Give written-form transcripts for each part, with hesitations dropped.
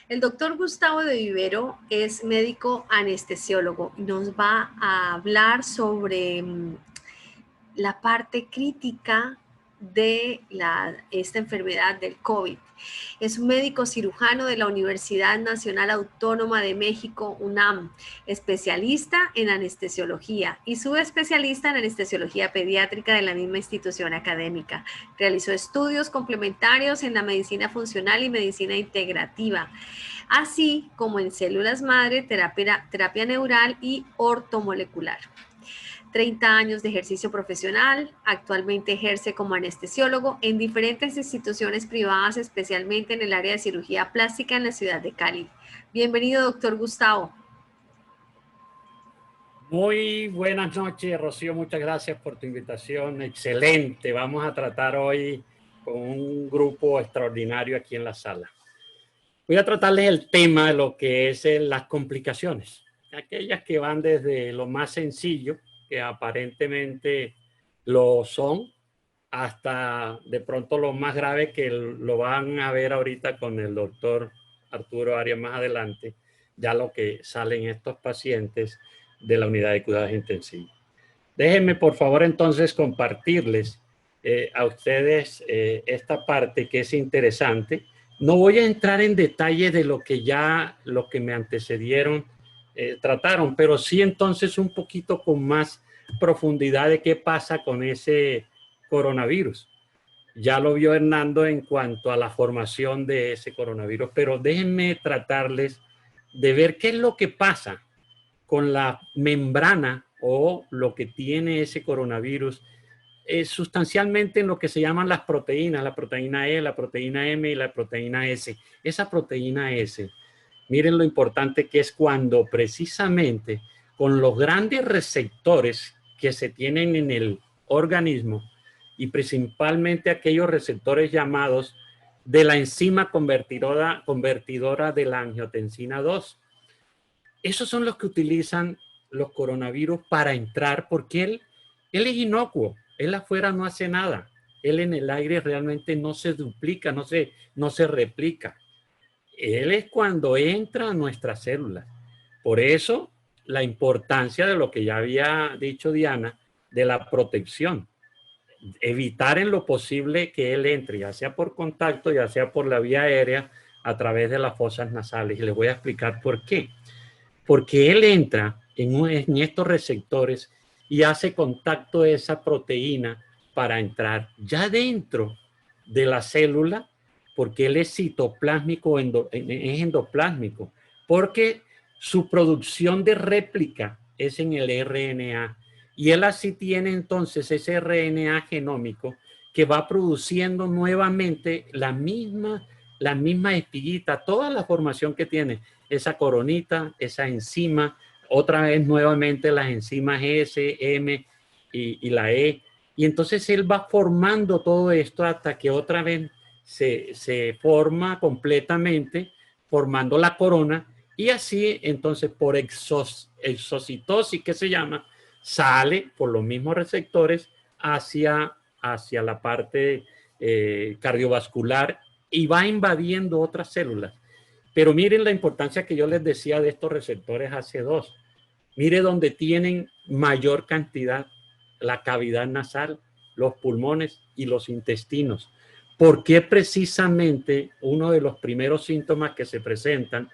El doctor Gustavo de Vivero es médico anestesiólogo y nos va a hablar sobre la parte crítica de esta enfermedad del COVID. Es un médico cirujano de la Universidad Nacional Autónoma de México, UNAM, especialista en anestesiología y subespecialista en anestesiología pediátrica de la misma institución académica. Realizó estudios complementarios en la medicina funcional y medicina integrativa, así como en células madre, terapia neural y ortomolecular. 30 años de ejercicio profesional, actualmente ejerce como anestesiólogo en diferentes instituciones privadas, especialmente en el área de cirugía plástica en la ciudad de Cali. Bienvenido, doctor Gustavo. Muy buenas noches, Rocío. Muchas gracias por tu invitación. Excelente. Vamos a tratar hoy con un grupo extraordinario aquí en la sala. Voy a tratarles el tema de lo que es las complicaciones, aquellas que van desde lo más sencillo, que aparentemente lo son, hasta de pronto lo más grave, que lo van a ver ahorita con el doctor Arturo Arias más adelante, ya lo que salen estos pacientes de la unidad de cuidados intensivos. Déjenme por favor entonces compartirles a ustedes esta parte que es interesante. No voy a entrar en detalle de lo que me antecedieron trataron, pero sí entonces un poquito con más profundidad de qué pasa con ese coronavirus. Ya lo vio Hernando en cuanto a la formación de ese coronavirus, pero déjenme tratarles de ver qué es lo que pasa con la membrana o lo que tiene ese coronavirus sustancialmente en lo que se llaman las proteínas, la proteína E, la proteína M y la proteína S. Esa proteína S, miren lo importante que es cuando precisamente con los grandes receptores que se tienen en el organismo y principalmente aquellos receptores llamados de la enzima convertidora de la angiotensina 2. Esos son los que utilizan los coronavirus para entrar porque él es inocuo. Él afuera no hace nada. Él en el aire realmente no se duplica, no se replica. Él es cuando entra a nuestras células. Por eso la importancia de lo que ya había dicho Diana, de la protección. Evitar en lo posible que él entre, ya sea por contacto, ya sea por la vía aérea, a través de las fosas nasales. Y les voy a explicar por qué. Porque él entra en estos receptores y hace contacto de esa proteína para entrar ya dentro de la célula, porque él es citoplásmico, es endoplásmico, porque su producción de réplica es en el RNA. Y él así tiene entonces ese RNA genómico que va produciendo nuevamente la misma espiguita, toda la formación que tiene esa coronita, esa enzima, otra vez nuevamente las enzimas S, M y la E. Y entonces él va formando todo esto hasta que otra vez se forma completamente, formando la corona, y así entonces por exocitosis, que se llama, sale por los mismos receptores hacia la parte cardiovascular y va invadiendo otras células. Pero miren la importancia que yo les decía de estos receptores AC2. Mire donde tienen mayor cantidad: la cavidad nasal, los pulmones y los intestinos. ¿Por qué precisamente uno de los primeros síntomas que se presentan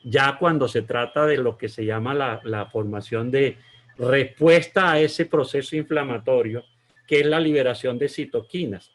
ya cuando se trata de lo que se llama la formación de respuesta a ese proceso inflamatorio, que es la liberación de citoquinas?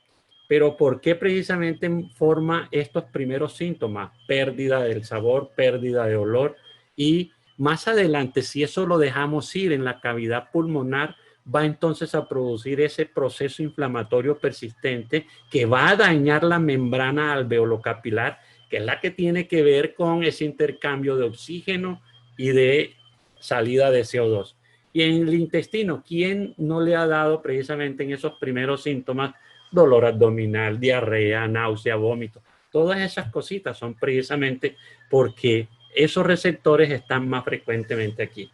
Pero ¿por qué precisamente forma estos primeros síntomas? Pérdida del sabor, pérdida de olor, y más adelante, si eso lo dejamos ir en la cavidad pulmonar, va entonces a producir ese proceso inflamatorio persistente que va a dañar la membrana alveolocapilar, que es la que tiene que ver con ese intercambio de oxígeno y de salida de CO2. Y en el intestino, ¿quién no le ha dado precisamente en esos primeros síntomas dolor abdominal, diarrea, náusea, vómito? Todas esas cositas son precisamente porque esos receptores están más frecuentemente aquí.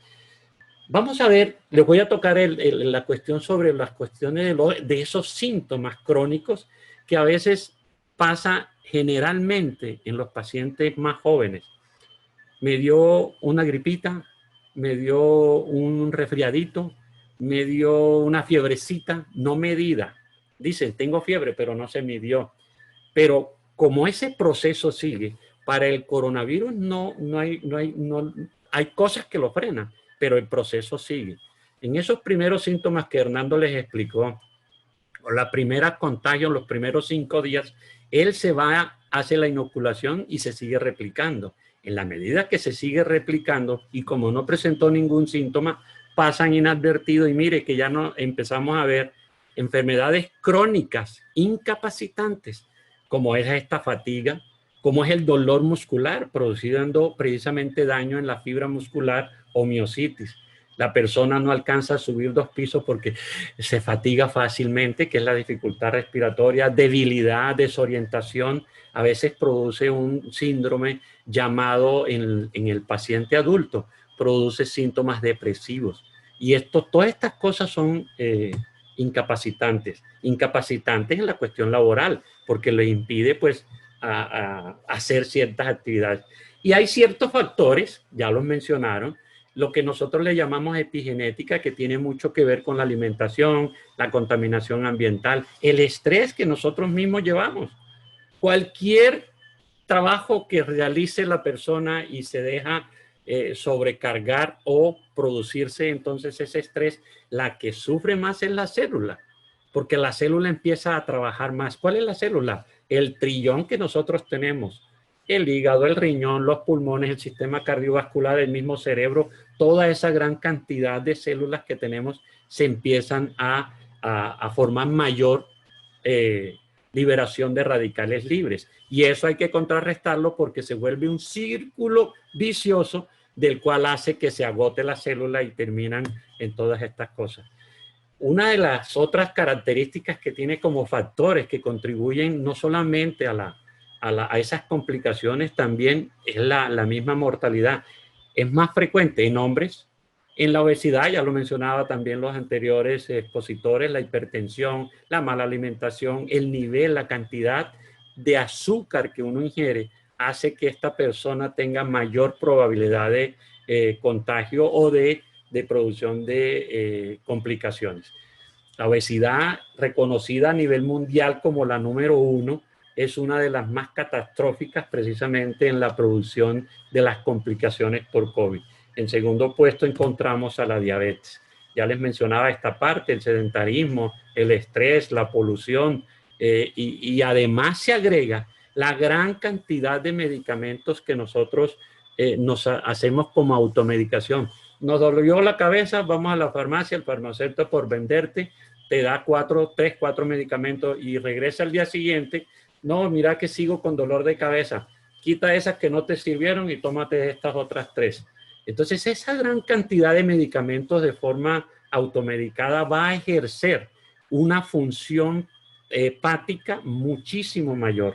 Vamos a ver, les voy a tocar la cuestión sobre las cuestiones de esos síntomas crónicos que a veces pasa generalmente en los pacientes más jóvenes, me dio una gripita, me dio un resfriadito, me dio una fiebrecita no medida. Dicen, tengo fiebre, pero no se midió. Pero como ese proceso sigue, para el coronavirus hay cosas que lo frenan, pero el proceso sigue. En esos primeros síntomas que Hernando les explicó, o la primera contagio, los primeros 5 días, él se va, hace la inoculación y se sigue replicando. En la medida que se sigue replicando y como no presentó ningún síntoma, pasan inadvertido y mire que ya no empezamos a ver enfermedades crónicas, incapacitantes, como es esta fatiga, como es el dolor muscular, produciendo precisamente daño en la fibra muscular o miositis. La persona no alcanza a subir 2 pisos porque se fatiga fácilmente, que es la dificultad respiratoria, debilidad, desorientación. A veces produce un síndrome llamado en el paciente adulto, produce síntomas depresivos. Y todas estas cosas son incapacitantes en la cuestión laboral, porque le impide pues a hacer ciertas actividades. Y hay ciertos factores, ya los mencionaron, lo que nosotros le llamamos epigenética, que tiene mucho que ver con la alimentación, la contaminación ambiental, el estrés que nosotros mismos llevamos. Cualquier trabajo que realice la persona y se deja sobrecargar o producirse entonces ese estrés, la que sufre más es la célula, porque la célula empieza a trabajar más. ¿Cuál es la célula? El trillón que nosotros tenemos. El hígado, el riñón, los pulmones, el sistema cardiovascular, el mismo cerebro, toda esa gran cantidad de células que tenemos se empiezan a formar mayor liberación de radicales libres. Y eso hay que contrarrestarlo porque se vuelve un círculo vicioso del cual hace que se agote la célula y terminan en todas estas cosas. Una de las otras características que tiene como factores que contribuyen no solamente a esas complicaciones, también es la misma mortalidad. Es más frecuente en hombres, en la obesidad, ya lo mencionaba también los anteriores expositores, la hipertensión, la mala alimentación, el nivel, la cantidad de azúcar que uno ingiere hace que esta persona tenga mayor probabilidad de contagio o de producción de complicaciones. La obesidad, reconocida a nivel mundial como la número 1, es una de las más catastróficas precisamente en la producción de las complicaciones por COVID. En segundo puesto encontramos a la diabetes. Ya les mencionaba esta parte, el sedentarismo, el estrés, la polución, y además se agrega la gran cantidad de medicamentos que nosotros nos hacemos como automedicación. Nos dolió la cabeza, vamos a la farmacia, el farmacéutico por venderte te da 3, 4 medicamentos y regresa al día siguiente. No, mira que sigo con dolor de cabeza. Quita esas que no te sirvieron y tómate estas otras 3. Entonces, esa gran cantidad de medicamentos de forma automedicada va a ejercer una función hepática muchísimo mayor,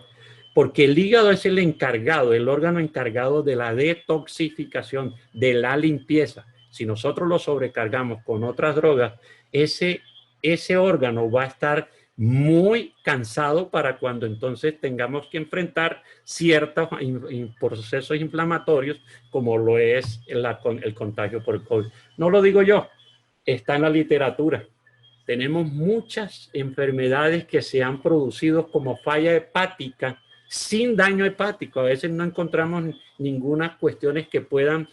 porque el hígado es el encargado, el órgano encargado de la detoxificación, de la limpieza. Si nosotros lo sobrecargamos con otras drogas, ese órgano va a estar muy cansado para cuando entonces tengamos que enfrentar ciertos procesos inflamatorios como lo es el contagio por COVID. No lo digo yo, está en la literatura. Tenemos muchas enfermedades que se han producido como falla hepática sin daño hepático. A veces no encontramos ninguna cuestiones que puedan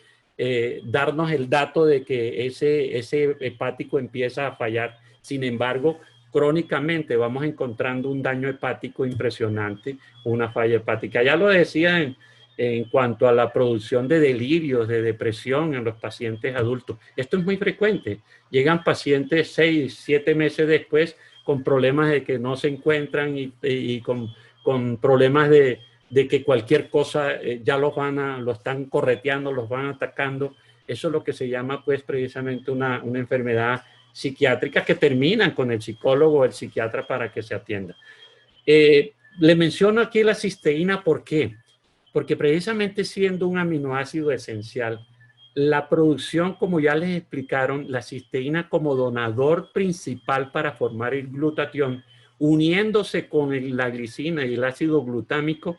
darnos el dato de que ese hepático empieza a fallar. Sin embargo, crónicamente vamos encontrando un daño hepático impresionante, una falla hepática. Ya lo decía en cuanto a la producción de delirios, de depresión en los pacientes adultos. Esto es muy frecuente. Llegan pacientes 6, 7 meses después con problemas de que no se encuentran y con problemas de que cualquier cosa ya lo están correteando, los van atacando. Eso es lo que se llama pues precisamente una enfermedad psiquiátricas que terminan con el psicólogo o el psiquiatra para que se atienda. Le menciono aquí la cisteína, ¿por qué? Porque precisamente siendo un aminoácido esencial, la producción, como ya les explicaron, la cisteína como donador principal para formar el glutatión, uniéndose con la glicina y el ácido glutámico,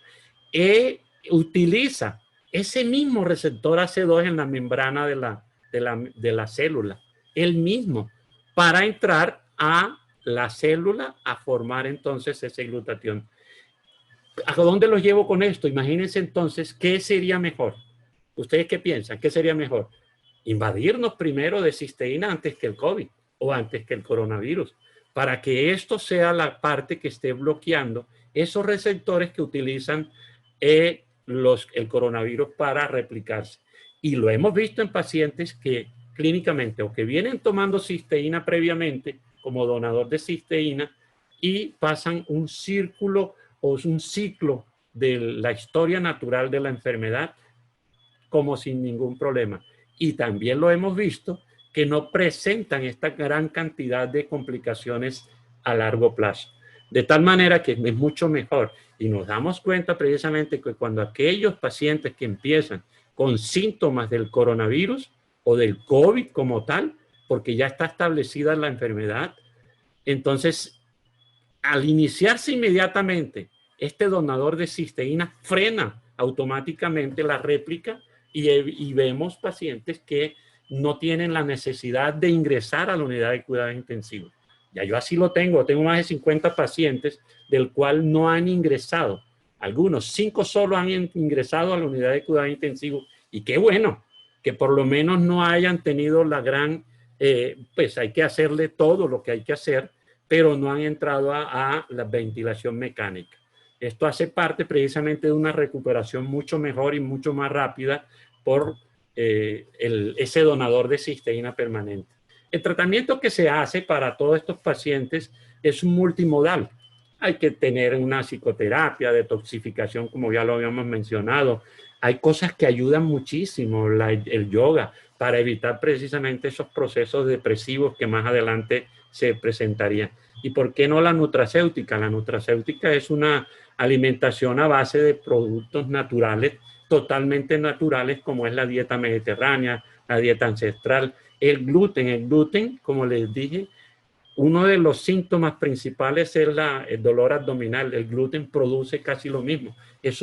utiliza ese mismo receptor AC2 en la membrana de la célula, el mismo, para entrar a la célula a formar entonces ese glutatión. ¿A dónde los llevo con esto? Imagínense entonces, ¿qué sería mejor? ¿Ustedes qué piensan? ¿Qué sería mejor? Invadirnos primero de cisteína antes que el COVID o antes que el coronavirus, para que esto sea la parte que esté bloqueando esos receptores que utilizan el coronavirus para replicarse. Y lo hemos visto en pacientes que clínicamente o que vienen tomando cisteína previamente como donador de cisteína y pasan un círculo o un ciclo de la historia natural de la enfermedad como sin ningún problema. Y también lo hemos visto que no presentan esta gran cantidad de complicaciones a largo plazo. De tal manera que es mucho mejor. Y nos damos cuenta precisamente que cuando aquellos pacientes que empiezan con síntomas del coronavirus o del COVID como tal, porque ya está establecida la enfermedad, entonces al iniciarse inmediatamente este donador de cisteína frena automáticamente la réplica y vemos pacientes que no tienen la necesidad de ingresar a la unidad de cuidados intensivos. Ya yo así lo tengo más de 50 pacientes del cual no han ingresado. Algunos, 5 solo han ingresado a la unidad de cuidados intensivos y qué bueno, que por lo menos no hayan tenido la gran, pues hay que hacerle todo lo que hay que hacer, pero no han entrado a la ventilación mecánica. Esto hace parte precisamente de una recuperación mucho mejor y mucho más rápida por ese donador de cisteína permanente. El tratamiento que se hace para todos estos pacientes es multimodal. Hay que tener una psicoterapia, detoxificación, como ya lo habíamos mencionado. Hay cosas que ayudan muchísimo, el yoga, para evitar precisamente esos procesos depresivos que más adelante se presentarían. ¿Y por qué no la nutracéutica? La nutracéutica es una alimentación a base de productos naturales, totalmente naturales, como es la dieta mediterránea, la dieta ancestral. El gluten, como les dije, uno de los síntomas principales es el dolor abdominal. El gluten produce casi lo mismo. Es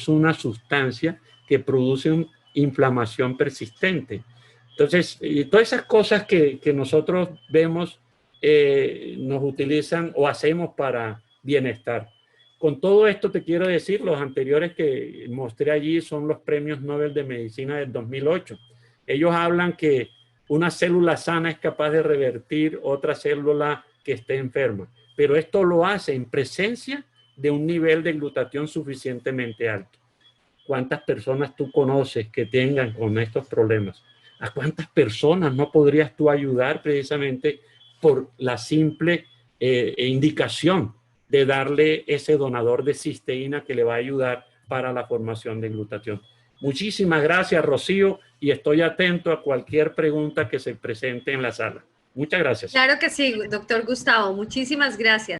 una sustancia que produce una inflamación persistente. Entonces, todas esas cosas que nosotros vemos nos utilizan o hacemos para bienestar. Con todo esto te quiero decir, los anteriores que mostré allí son los premios Nobel de Medicina del 2008. Ellos hablan que una célula sana es capaz de revertir otra célula que esté enferma, pero esto lo hace en presencia de un nivel de glutatión suficientemente alto. ¿Cuántas personas tú conoces que tengan con estos problemas? ¿A cuántas personas no podrías tú ayudar precisamente por la simple indicación de darle ese donador de cisteína que le va a ayudar para la formación de glutatión? Muchísimas gracias, Rocío, y estoy atento a cualquier pregunta que se presente en la sala. Muchas gracias. Claro que sí, doctor Gustavo. Muchísimas gracias.